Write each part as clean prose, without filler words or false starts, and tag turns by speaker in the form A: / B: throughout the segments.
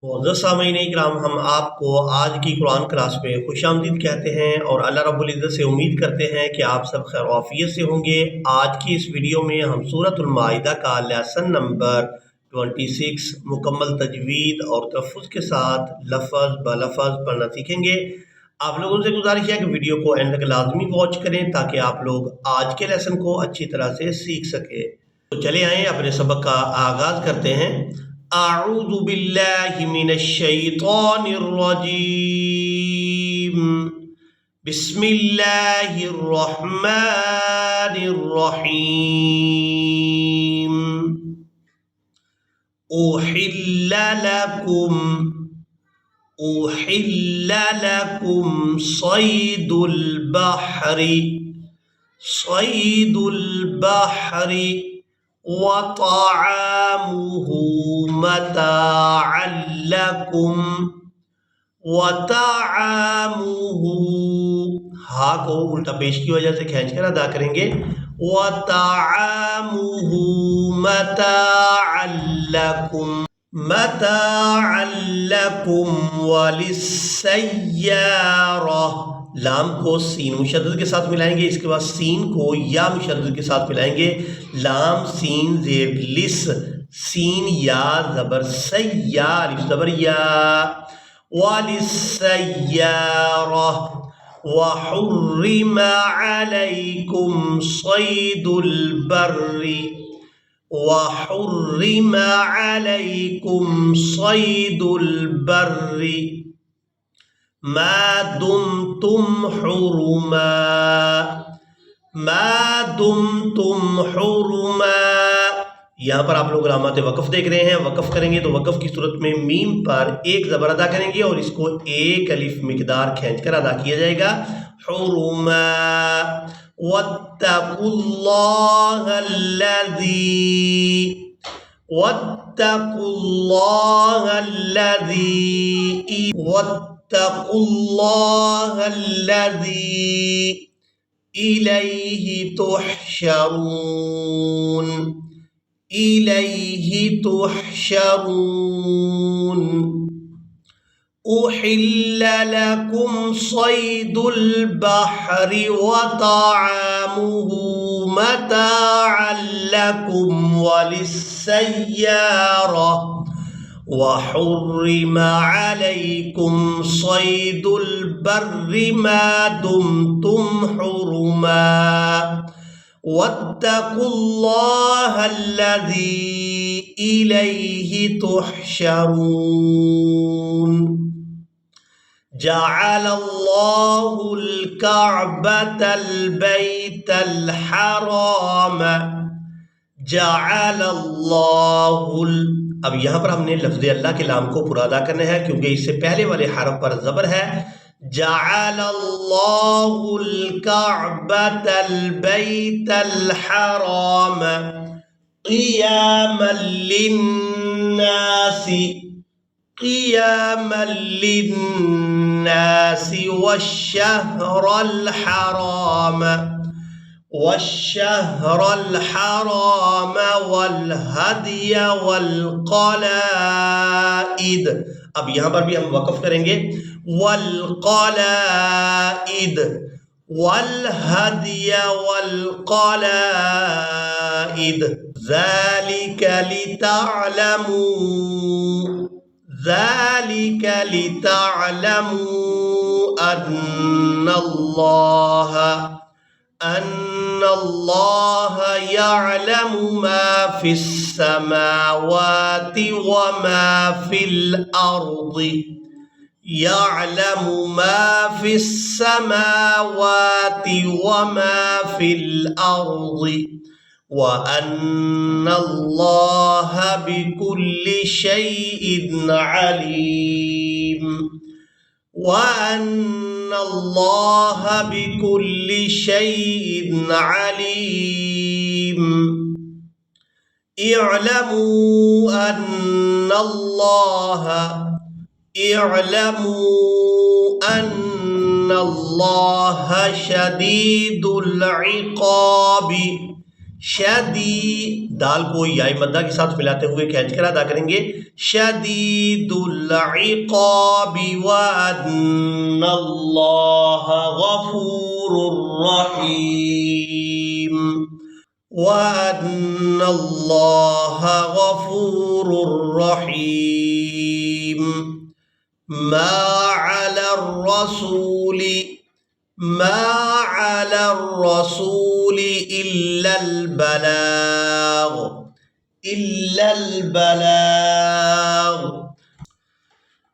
A: मोअज़्ज़ज़ सामईन इकराम, हम आपको आज की कुरान क्लास में खुशामदीद कहते हैं और अल्लाह रब्बुल इज़्ज़त से उम्मीद करते हैं कि आप सब खैर आफ़ियत से होंगे। आज की इस वीडियो में हम सूरतुल माइदा का लेसन नंबर 26 मुकम्मल तजवीद और तहफ़्फ़ुज़ के साथ लफ़ज़ ब लफ़ज़ पढ़ना सीखेंगे। आप लोगों से गुज़ारिश है कि वीडियो को एंड तक लाज़मी वॉच करें ताकि आप लोग आज के लेसन को अच्छी तरह से सीख सकें। तो चले आएँ अपने सबक का आगाज़ करते हैं। अऊज़ु बिल्लाहि मिनश शैतानिर रजीम। बिस्मिल्लाहिर रहमानिर रहीम। उहिल्ला लकुम सैदुल बहरी व तआमुहु मताअन लकुम व तआमुहु, हा को उल्टा पेश की वजह से खींच कर अदा करेंगे। व तआमुहु मताअन लकुम वलिस्सय्यारा। लाम को सीन मुशद्दद के साथ मिलाएंगे, इसके बाद सीन को या मुशद्दद के साथ मिलाएंगे। लाम सीन जेर लिस, सीन या जबर सय्या, अलिफ जबर या, वलिस्सय्यारा व हुर्रिमा अलैकुम सैदुल बर्रि वहुर्रिमा अलैकुम सैदुल बर्रि मा दुमतुम हुरुमा। यहाँ पर आप लोग अलामत वक़फ़ देख रहे हैं। वक़फ़ करेंगे तो वक़फ़ की सूरत में मीम पर एक ज़बर अदा करेंगे और इसको एक अलिफ मिक़दार खींचकर अदा किया जाएगा। हुरुमा वत्तकुल्लाहल्लज़ी इलैहि तुहशरून। उहिल्ल लकुम सैदुल बहरि व तआमुहु मताअन लकुम वलिस्सय्यारा व हुर्रिमा अलैकुम सैदुल बर्रि मा दुमतुम हुरुमा वत्तकुल्लाहल्लज़ी इलैहि तुहशरून। जअलल्लाहुल कअबतल बैतल हराम जअलल्लाहुल। अब यहाँ पर हमने लफ्ज़ अल्लाह के लाम को पूरा अदा करना है क्योंकि इससे पहले वाले हरफ पर ज़बर है। जअलल्लाहुल कअबतल बैतल हराम क़ियामल लिन्नासि वश्शहरल हराम वल हदिय वल क़लाइद। अब यहाँ पर भी हम वक़फ़ करेंगे। वल क़लाइद वल हदिय वल क़लाइद ज़ालिका लितअलमू अन्नल्लाह यअलमु मा फिस समावाति व मा फिल अर्दि यअलमु मा फिस समावाति व मा फिल अर्दि व अन्नल्लाह बिकुल्लि शैइन अलीम वअन्नल्लाह बिकुल्लि शैइन अलीम। इअलमू अन्नल्लाह शदीदुल इक़ाबि शदी, दाल को याई मद्दा के साथ मिलाते हुए खींच कर अदा करेंगे। शदीदुल इक़ाबि व अन्नल्लाह गफूरुर रहीम, व अन्नल्लाह गफूरुर रहीम। मा अलर रसूली, मा अलर रसूली इल्लल बलाग, इल्लल बलाग।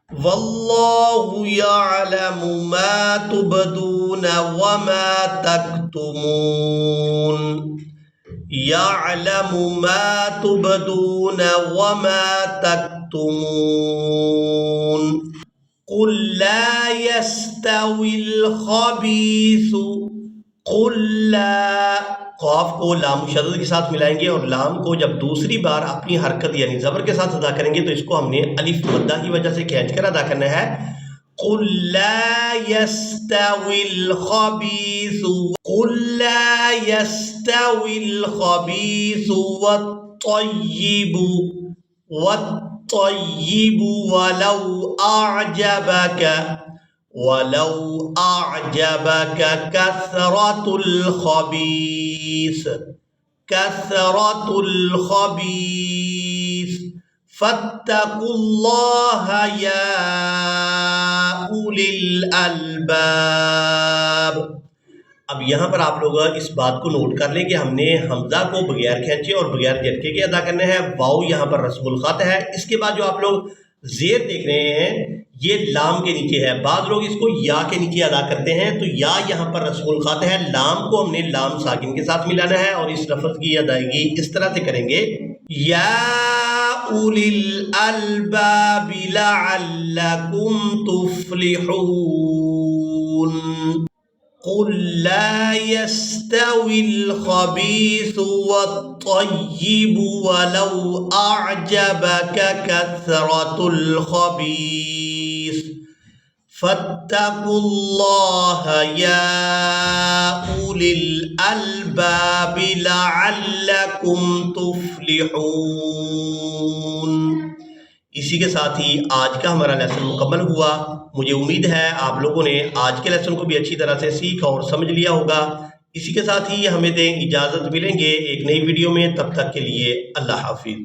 A: वल्लाहु यअलमु मा तुबदून व मा तक्तुमून, यअलमु मा तुबदून व मा तक्तुमून। कुल ला यस्तविल खबीसु, कुल ला, क़ाफ को लाम शद्द के साथ मिलाएंगे और लाम को जब दूसरी बार अपनी हरकत यानी ज़बर के साथ अदा करेंगे तो इसको हमने अलिफ मद्दा की वजह से खींच कर अदा करना है। कुल ला यस्तविल खबीसु, कुल ला यस्तविल खबीसु वत्तय्यिबु, वत्तय्यिबु वलौ अअजबक, वलौ अअजबक कसरतुल खबीस, कसरतुल खबीस। फत्तकुल्लाह या उलिल अलबाब। अब यहाँ पर आप लोग इस बात को नोट कर लें कि हमने हमजा को बगैर खींचे और बगैर झटके के अदा करने हैं। वाव यहाँ पर रस्मुल खत है। इसके बाद जो आप लोग जेर देख रहे हैं ये लाम के नीचे है, बाद लोग इसको या के नीचे अदा करते हैं, तो या यहाँ पर रस्मुल खत है। लाम को हमने लाम साकिन के साथ मिलाना है और इस लफ्ज़ की अदायगी इस तरह से करेंगे, या उलिल अलबाबि लअल्लकुम तुफ्लिहून। कुल ला यस्तविल खबीसु वत्तय्यिबु वलौ अअजबक कसरतुल खबीस। फत्तकुल्लाह या उलिल अलबाबि लअल्लकुम तुफ्लिहून। इसी के साथ ही आज का हमारा लेसन मुकम्मल हुआ। मुझे उम्मीद है आप लोगों ने आज के लेसन को भी अच्छी तरह से सीख और समझ लिया होगा। इसी के साथ ही हमें दें इजाज़त, मिलेंगे एक नई वीडियो में, तब तक के लिए अल्लाह हाफिज़।